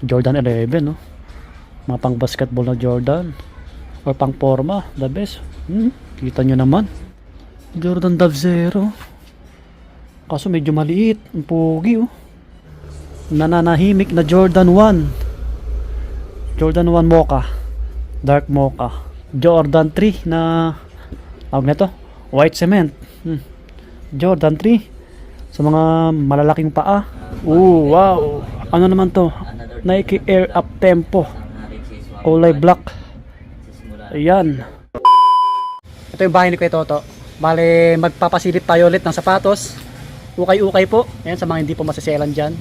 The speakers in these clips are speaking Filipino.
Jordan 11, no? Mga pang basketball na Jordan or pang forma, the best. Kita nyo naman, Jordan Dove Zero, kaso medyo maliit, ang pogi, oh. Nananahimik na Jordan 1, Jordan 1 Mocha, dark Mocha. Jordan 3 na tawag na to, white cement. Jordan 3 sa mga malalaking paa. Wow, ano naman to, Nike Air Up Tempo, kulay black. Ayan, ito yung bahay ni Kuya Toto. Bale, magpapasilip tayo ulit ng sapatos. Ukay-ukay po. Ayan, sa mga hindi po masaselan dyan.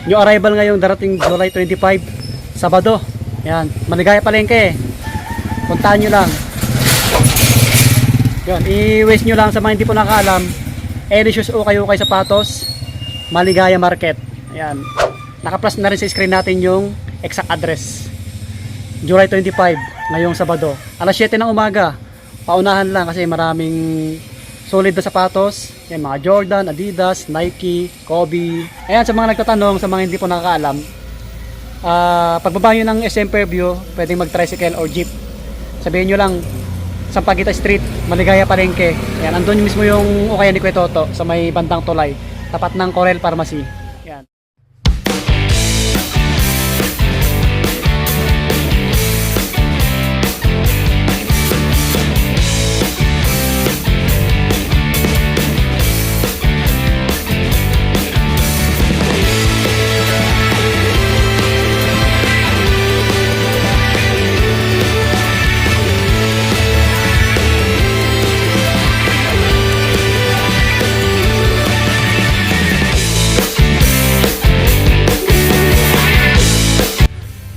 Yung arrival ngayong darating July 25, Sabado. Ayan, Maligaya Palengke. Puntahan nyo lang. Yan, i-waste nyo lang sa mga hindi po nakaalam. Any shoes ukay-ukay sapatos, Maligaya Market. Ayan, naka-plus na rin sa screen natin yung exact address. July 25, ngayong Sabado. Alas 7 ng umaga. Paunahan lang kasi maraming solid na sapatos. Yan, mga Jordan, Adidas, Nike, Kobe. Ayan, sa mga nagtatanong, sa mga hindi po nakakaalam, pagbaba nyo ng SM Fairview, pwedeng mag-tricycle or jeep. Sabihin nyo lang, Sampaguita Street, Maligaya Palengke. Ayan, andun mismo yung ukayan ni Kuya Toto sa may bandang tulay, tapat ng Corel Pharmacy. Ayan.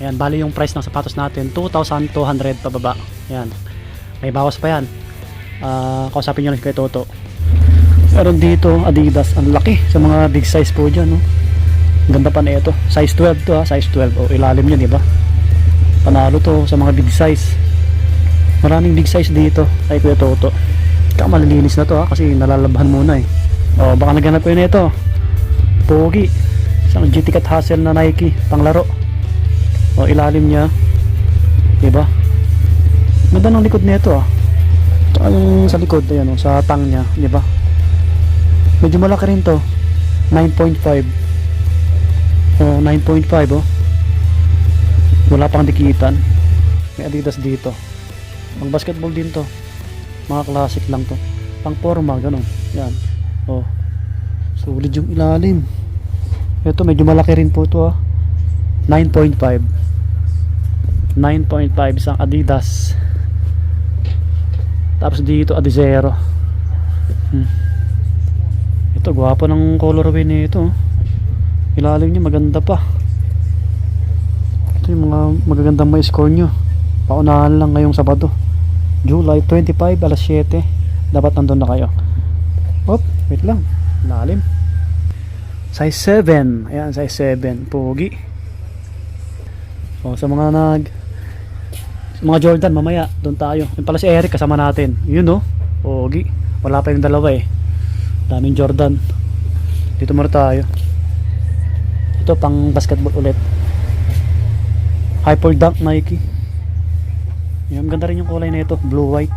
Ayan, bali yung price ng sapatos natin 2,200 pababa. Ayan, may bawas pa yan. Kausapin nyo lang kay Toto. Meron dito Adidas, ang laki sa mga big size po dyan, no? Ganda pa na ito, size 12 to, ha? Size 12, o ilalim yun, diba? Panalo to sa mga big size. Maraming big size dito kay Kuya Toto. Malilinis na to, ha? Kasi nalalabhan muna eh. O baka naganap ko yun ito, pogi, isang GT Cat Hustle na Nike panglaro. O ilalim niya, diba? Ganda ng likod nito, ah. Ito yung sa likod, ayan, sa tang niya, diba? Medyo malaki rin to, 9.5. O 9.5, oh. Wala pang dikitan. May Adidas dito. Pang basketball din to, mga classic lang to. Pang forma, ganun. Yan, oh. Solid yung ilalim. Ito medyo malaki rin po to, ah. 9.5 isang Adidas. Tapos dito Adizero. Ito gwapo ng colorway nito. Ilalim niya maganda pa. Ito yung mga magagandang may score nyo. Paunahan lang ngayong Sabado, July 25 alas 7. Dapat nandun na kayo. Wait lang, lalim. Size 7. Ayan, size 7, pogi. Sa mga Jordan mamaya doon tayo. Yung pala si Eric kasama natin. Yun, no? Pogi. Wala pa yung dalawa eh. Daming Jordan. Dito muna tayo. Ito pang basketball ulit. Hyper Dunk Nike. Yan, ganda rin yung kulay na ito. Blue white.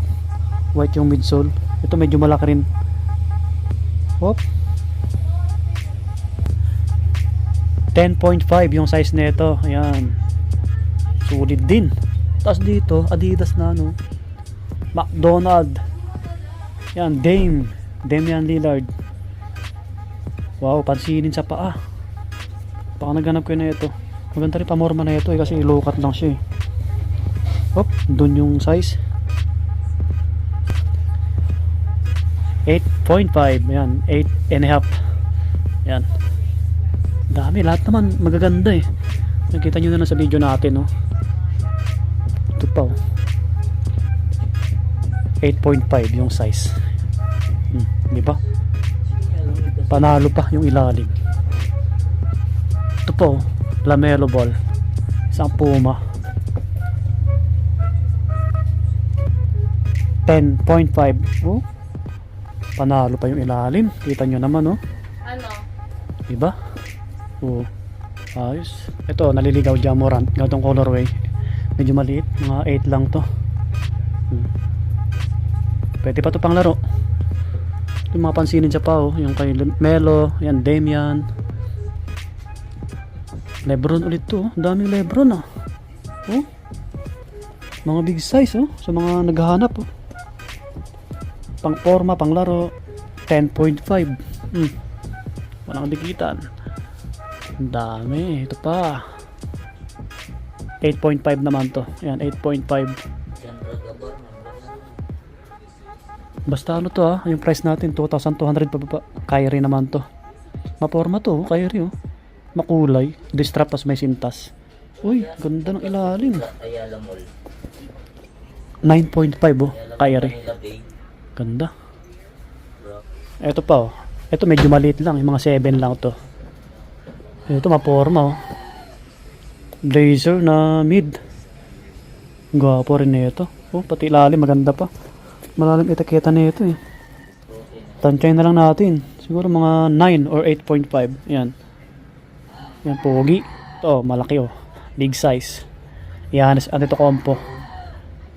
White yung midsole. Ito medyo malaki rin. 10.5 yung size nito. Ayan, sulit din. Tapos dito Adidas na, no? McDonald. Yan, Damian Lillard. Wow, pansinin sa paa. Baka naghanap ko na ito. Maganda rin pamorma na ito eh, kasi low cut lang siya eh. Dun yung size 8.5. yan, 8.5. yan, dami, lahat naman magaganda eh. Nakita nyo na lang sa video natin, no? Ito pa, 8.5 yung size. Di ba? Panalo pa yung ilalim. Ito po, Lamelo Ball, isang Puma. 10.5. Panalo pa yung ilalim. Kita nyo naman, no? Ano? Diba? Ayos. Ito, naliligaw Jamorant. Ganitong colorway. Medyo maliit. Mga 8 lang to. Pwede pa to pang laro. Yung mga pansinin siya pa, oh. Yung kay Melo. Yan, Damian. Lebron ulit to. Ang daming Lebron, ah. Oh. Mga big size, oh. Sa mga naghahanap, oh. Pang forma, pang laro. 10.5. Walang dikitan. Ang dami. Ito pa. 8.5 naman to. Yan, 8.5. Basta ano to, ah. Yung price natin, 2,200 pa baba. Kyrie naman to. Maporma to, Kyrie, oh. Makulay. Distrap, tas may sintas. Uy, ganda ng ilalim. 9.5, oh. Kyrie. Ganda. Ito pa, oh. Ito medyo maliit lang. Yung mga 7 lang to. Ito maporma, oh. Blazer na mid. Gwapo rin na ito. Oh, pati ilalim maganda pa. Malalim etiketa na ito, eh. Tansyahin na lang natin. Siguro mga 9 or 8.5. Yan. Yan, pogi. Ito, malaki, oh. Big size. Yan, ano ito compo.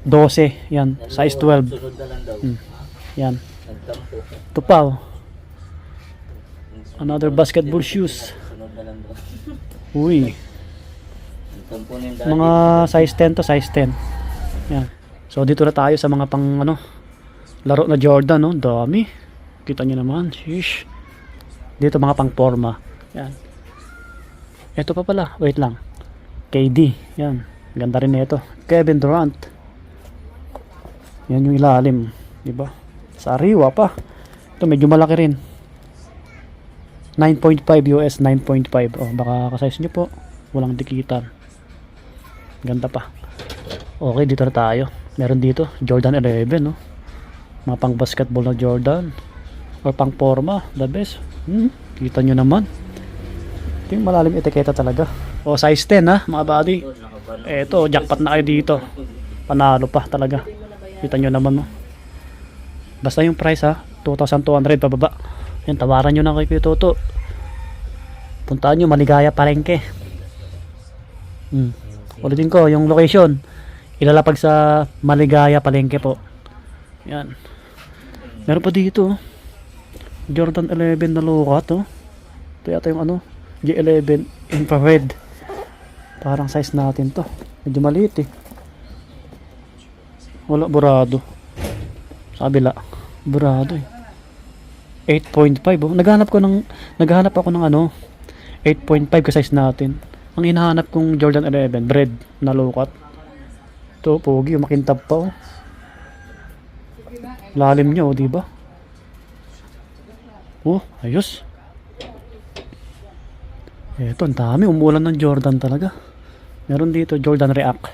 12. Yan, size 12. Yan. Ito pa, oh. Another basketball shoes. Uy. Mga size 10 to size 10. Yan. So dito na tayo sa mga pang ano, laro na Jordan, no? Dami. Kita nyo naman. Sheesh. Dito mga pang forma. Yan. Ito pa pala. Wait lang. KD. Yan. Ganda rin nito. Kevin Durant. Yan yung ilalim. Diba? Sa ariwa pa. Ito medyo malaki rin. 9.5 US, 9.5. Oh, baka kasize nyo po. Walang dikitan. Ganda pa. Okay, dito na tayo. Meron dito, Jordan 11, no? Mga pang basketball na Jordan. Or pang forma, the best. Kita nyo naman. Ito yung malalim etiketa talaga. O, size 10, ha, mga buddy. Eto, jackpot na kayo dito. Panalo pa talaga. Kita nyo naman, no? Basta yung price, ha, 2,200 pababa. Yan, tawaran nyo na kay Kuya Toto. Puntaan nyo, Maligaya Palengke. Ulitin ko, yung location, ilalapag sa Maligaya Palengke po. Yan. Meron pa dito, Jordan 11 na lokat, oh. Ito yata yung ano, J11 infrared. Parang size natin to. Medyo maliit, eh. Wala, burado. Sa kabila, burado, eh. 8.5, oh. Naghahanap ako ng ano, 8.5 ka size natin. Ang hinahanap kong Jordan 11, bread na lokat. Ito, pogi, makintab pa, oh. Lalim niya, oh, diba? Oh, ayos. Eto, ang dami. Umulan ng Jordan talaga. Meron dito, Jordan React.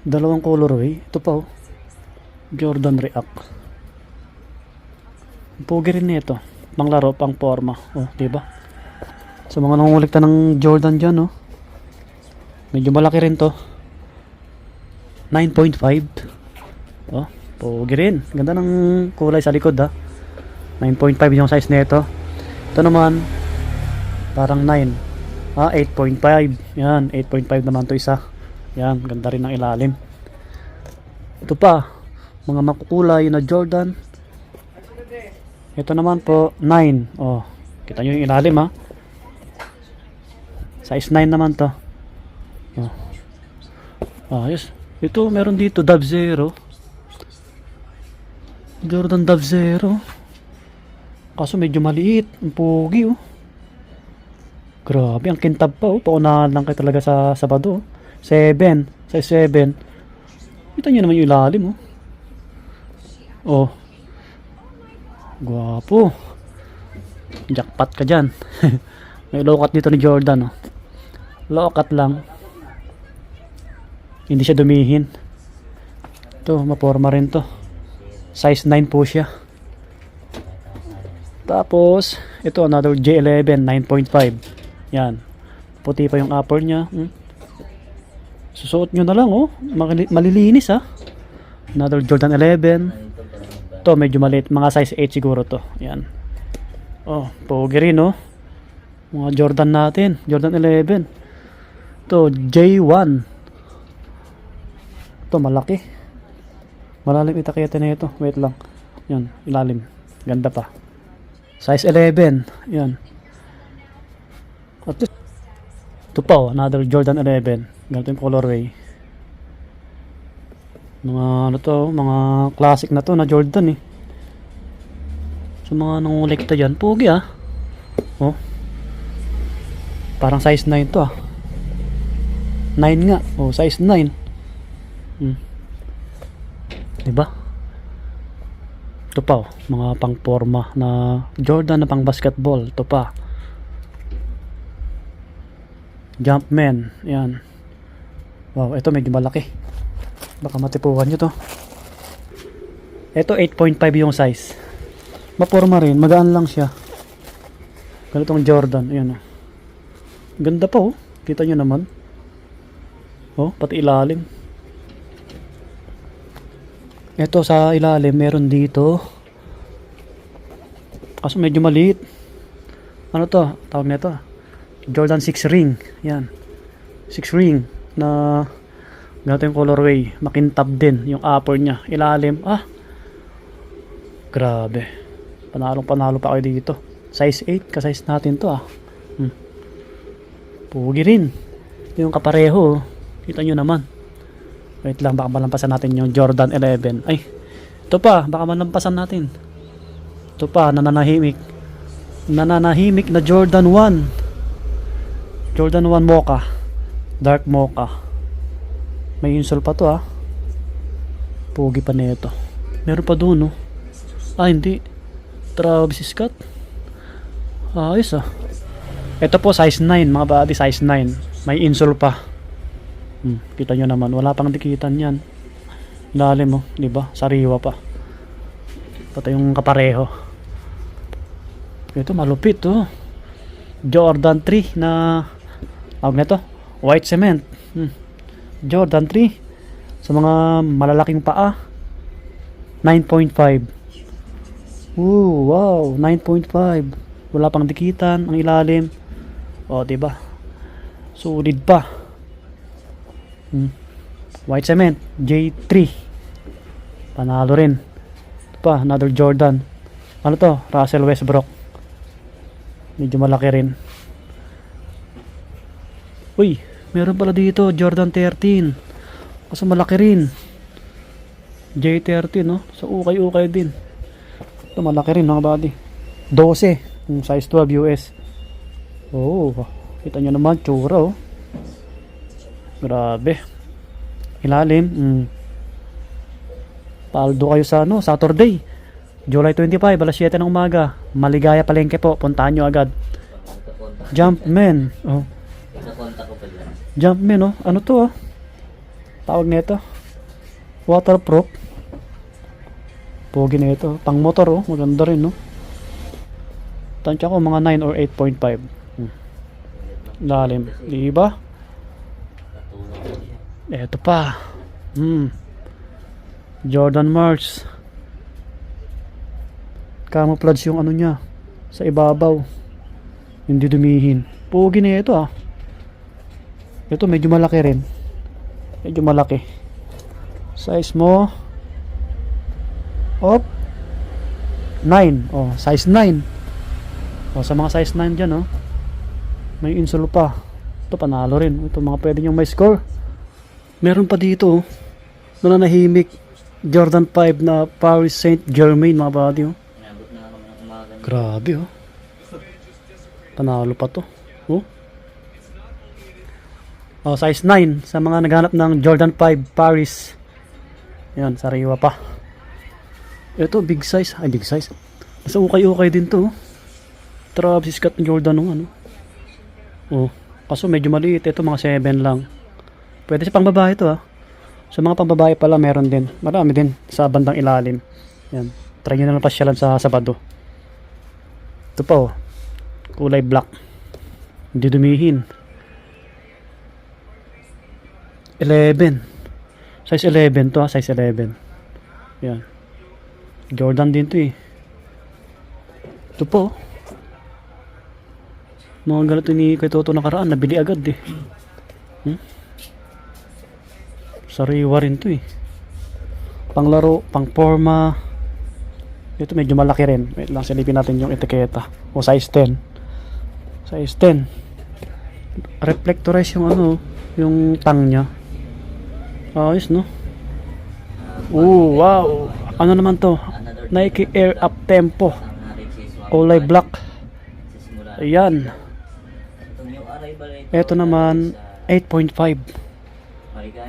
Dalawang colorway. Ito pa, oh. Jordan React. Pogi rin nito. Pang laro, pang forma. Oh, diba? So, mga nangungulikta ng Jordan dyan, oh. Medyo malaki rin to. 9.5. Oh, pogi rin. Ganda ng kulay sa likod, ha. 9.5 yung size nito. Ito naman, parang 9. 8.5. Yan, 8.5 naman to isa. Yan, ganda rin ng ilalim. Ito pa, mga makukulay na Jordan. Ito naman po, 9. Oh, kita nyo yung ilalim, ha. Size 9 naman to. Oh. Ayos. Ito, meron dito, Dove Zero. Jordan Dove Zero. Kaso medyo maliit. Ang pogi, oh. Grabe, ang kintab pa, oh. Paunahan lang kayo talaga sa Sabado. 7. Size 7. Kita nyo naman yung ilalim, oh. Oh. Guwapo. Jackpot ka dyan. May lokat dito ni Jordan, oh. Lokat lang. Hindi siya dumihin. Ito, maporma rin to. Size 9 po siya. Tapos, ito another J11 9.5. Yan. Puti pa yung upper niya. Susuot nyo na lang, oh. Malilinis, ha. Another Jordan 11. To medyo maliit, mga size 8 siguro to. Yan. Oh, pogi rin, oh. Mga Jordan natin. Jordan 11. Ito, J1. Ito, malaki. Malalim itakete na ito. Wait lang. Yan, ilalim. Ganda pa. Size 11. Yan. At least, ito pa, another Jordan 11. Ganito yung colorway. Mga ano to, mga classic na to na Jordan eh. So mga nangungulekta dyan, pogi ah. Oh. Parang size 9 to ah. 9 nga. Oh, size 9. Diba? Ito pa oh, mga pang forma na Jordan na pang basketball. Ito pa. Jumpman. Yan. Wow, ito medyo malaki. Baka matipuhan nyo to. Ito 8.5 yung size. Maporma rin. Magaan lang siya. Ganitong Jordan. Ayan oh. Ganda pa oh. Kita nyo naman. Oh, pati ilalim. Ito sa ilalim, meron dito. Kaso medyo maliit. Ano to? Tawag nito. Jordan 6 ring. Yan. 6 ring na ganito yung colorway. Makintab din yung upper niya. Ilalim. Ah. Grabe. Panalo pa kayo dito. Size 8. Ka-size natin to ah. Pugi rin. Yung kapareho. Kita nyo naman. Wait lang. Baka malampasan natin yung Jordan 11. Ay. Ito pa. Baka malampasan natin. Ito pa. Nananahimik. Nananahimik na Jordan 1. Jordan 1 Mocha. Dark Mocha. May insole pa to ah. Pogi pa nito. Meron pa doon no. Ah hindi. Travis Scott. Ayos ah. Ito po size 9 mga buddy. Size 9. May insole pa. Kita nyo naman. Wala pang dikitan yan. Lalim mo. Diba? Sariwa pa. Pati yung kapareho. Ito malupit oh. Jordan 3 na tawag nito. White cement. Jordan 3 sa mga malalaking paa 9.5. Wow, 9.5. Wala pang dikitan ang ilalim. O, diba? Solid pa. White cement J3. Panalo rin. Ito pa, another Jordan. Ano to? Russell Westbrook. Medyo malaki rin. Uy, meron pala dito Jordan 13. Kaso malaki rin. J13 no. So ukay-ukay din. Ito malaki rin mga buddy. 12. Yung size 12 US. Oh, kita nyo naman tsura oh. Grabe. Ilalim. Paldo kayo sa ano, Saturday. July 25 alas 7 ng umaga. Maligaya Palengke po. Puntahan nyo agad. Jumpman. Oh. Jumpman oh. Ano to oh? Tawag nito. Waterproof. Pogi na ito. Pang motor oh. Maganda rin no. Tansya ko mga 9 or 8.5. Lalim. Diba? Ito pa. Jordan Mars. Camouflage yung ano niya. Sa ibabaw. Hindi dumihin. Pogi na ito ah. Ito medyo malaki rin. Medyo malaki. Size mo. Op. 9. Oh, size 9. Oh, sa mga size 9 dyan oh. May insole pa. Ito panalo rin. Ito mga pwede nyo may score. Meron pa dito oh. Nananahimik. Jordan 5 na Paris Saint-Germain mga buddy oh. Grabe oh. Panalo pa to. Oh. Oh, size 9 sa mga naghanap ng Jordan 5 Paris. Yan, sariwa pa. Ito big size. Ay big size. Nasa ukay-ukay din to. Travis Scott Jordan ng ano. Oh, kaso medyo maliit. Ito mga 7 lang. Pwede sa pangbabae to ah. Sa mga pangbabae pala meron din. Marami din sa bandang ilalim. Yan. Try nyo na lang pasyalan sa Sabado. Ito pa oh. Kulay black. Hindi dumihin. 11. Size 11 to ha. Size 11. Yan. Jordan din to eh. Ito po. Mga ganito ni kay Toto nakaraan, nabili agad eh. Sariwa rin to eh. Panglaro, pang forma. Ito medyo malaki rin. Wait lang, silipin natin yung etiketa. O size 10. Size 10. Reflectorize yung ano, yung tang nya. Ayos no? Oh, wow. Ano naman to? Nike Air Up Tempo. Kulay black. Ayan. Ito naman 8.5.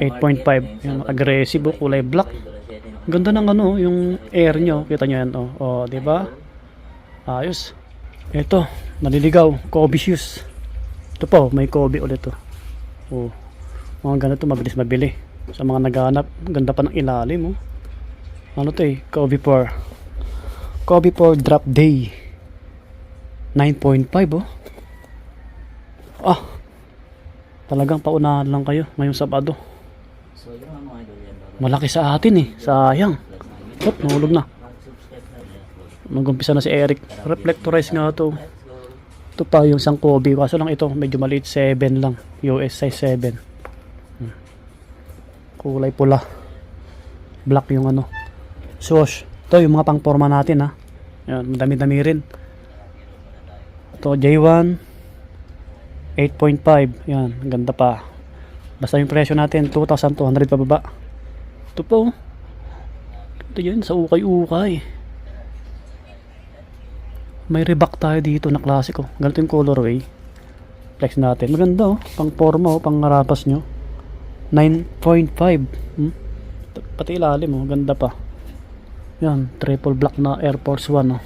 8.5. Yan, aggressive, kulay black. Ganda ng ano, yung air nyo. Kita nyo yan, oh. Oh, di ba? Ayos. Ito, naliligaw. Kobe shoes. Ito po, may Kobe ulit to. Oh. Mga ganito, mabilis mabili. Sa mga naghahanap, ganda pa ng ilalim, oh. Ano to eh? Kobe 4. Kobe 4 Drop Day. 9.5, oh. Ah. Talagang paunahan lang kayo ngayong Sabado. Malaki sa atin eh. Sayang. Hop, nahulog na. Nag-umpisa na si Eric. Reflectorize nga to. Ito pa yung isang Kobe. Kaso lang ito, medyo maliit. 7 lang. US size 7. Kulay pula. Black yung ano. Swoosh. Ito yung mga pang-forma natin ha. Yan, madami-dami rin. Ito J1. 8.5. Yan, ganda pa. Basta yung presyo natin 2,200 pababa. Ito po. Ito yun, sa ukay-ukay. May Reebok tayo dito na klasiko. Ganito yung colorway. Flex natin. Maganda oh. Pang forma oh, pang rapas nyo. 9.5. Pati ilalim oh, ganda pa. Yan, triple black na Air Force 1 oh.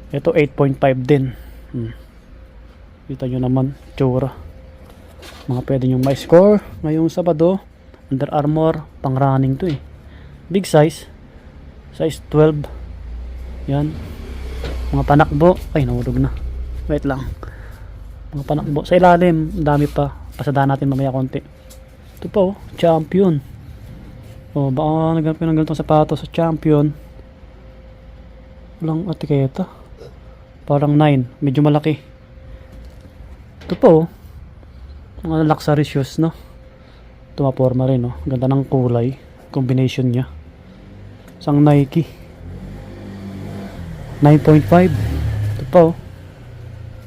Ito 8.5 din. Kita nyo naman, tsura. Mga pwede nyo may score ngayong Sabado. Under Armour, pang running to eh. Big size. Size 12. Yan. Mga panakbo. Ay, nahulog na. Wait lang. Mga panakbo. Sa ilalim, dami pa. Pasadaan natin mamaya konti. Ito pa oh, Champion. Oh, baka naghanap ng ganitong sapatos sa Champion. Walang etiketa. Parang 9. Medyo malaki. Ito po, mga luxury shoes, no? Tumaporma rin, no? Ganda ng kulay, combination niya. Isang Nike. 9.5. Ito po,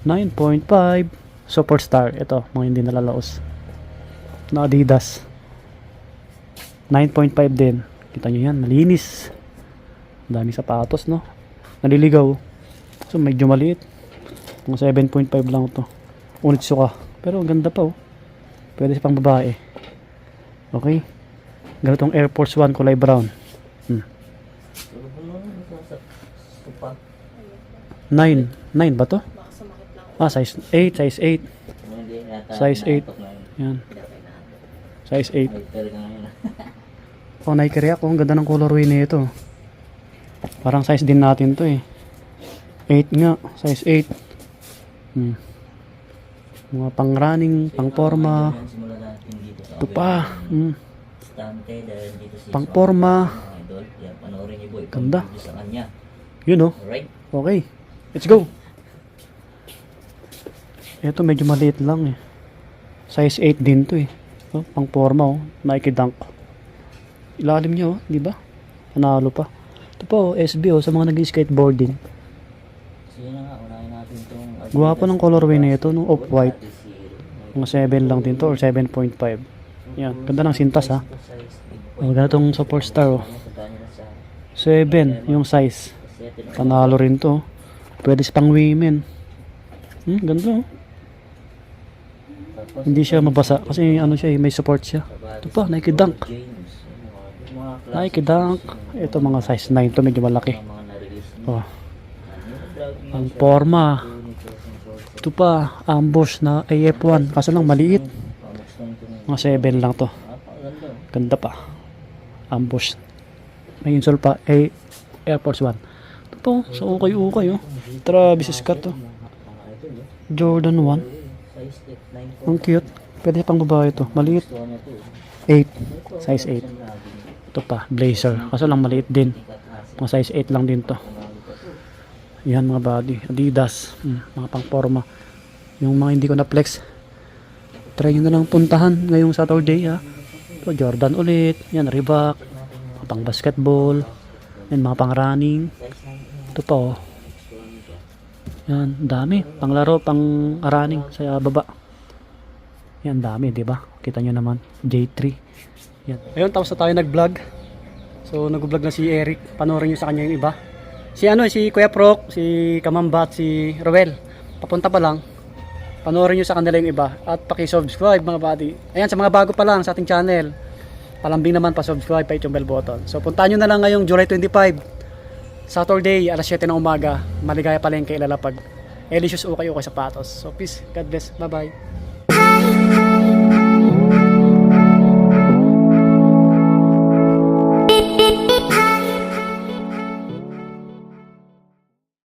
9.5. Superstar. Ito, mga hindi nalalaos. Na Adidas. 9.5 din. Kita nyo yan, malinis. Dami sapatos, no? Naliligaw. So, medyo maliit. Mga 7.5 lang ito. Unit suka. Pero ang ganda pa oh. Pwede sa pang babae. Okay. Ganitong Air Force 1 kulay brown. 9. 9 ba to? Ah, size 8. Size 8. Size 8. Yan. Size 8. Oh, Nike React. Oh, ang ganda ng colorway nito. Parang size din natin to eh. 8 nga. Size 8. Mga pang running, pang forma. Ito pa. Pang forma. Ganda. Yun oh. Okay. Let's go. Ito medyo maliit lang eh. Size 8 din to eh. Oh, pang forma oh. Nike Dunk. Ilalim nyo oh. Diba? Panalo pa. Ito pa oh. SB oh. Sa mga nag-skateboarding. Guwapo ng colorway na ito, no? Off-white. Mga 7 lang din to or 7.5. Yan, ganda ng sintas ha. Oh, ganitong Superstar oh. 7 yung size. Panalo rin to. Pwede sa pang women. Ganda oh. Hindi siya mabasa kasi ano siya, may support siya. Ito pa, Nike Dunk. Nike Dunk. Ito mga size 9 to, medyo malaki. Oh. Ang forma. Ito pa, ambush na AF1. Kaso lang maliit. Mga 7 lang to. Ganda pa. Ambush. May insole pa. Air Force 1. Ito po, sa ukay-ukay oh. Travis Scott to. Jordan 1. Ang cute. Pwede pang babae ito. Maliit. 8. Size 8. Ito pa, blazer. Kaso lang maliit din. Mga size 8 lang din to. Yan mga buddy, Adidas, mga pang forma. Yung mga hindi ko na flex, try nyo na lang puntahan ngayong Saturday ha. So, Jordan ulit, yan Reebok, mga pang basketball, yan mga pang running. Ito pa oh. Yan, dami, pang laro, pang running sa baba. Yan dami, di ba? Kita nyo naman, J3. Yan. Ayun, tapos na tayo nag-vlog. So nag-vlog na si Eric, panoorin nyo sa kanya yung iba. Si Kuya Prok, si Kamambat, si Roel. Papunta pa lang. Panoorin nyo sa kanila yung iba at paki-subscribe mga buddy. Ayan, sa mga bago pa lang sa ating channel, palambing naman pa-subscribe, pa yung bell button. So puntahan nyo na lang ngayong July 25, Saturday, alas 7 ng umaga. Maligaya Palengke, Ilalapag. Elicious Ukay Ukay Sapatos. So peace, God bless, bye bye.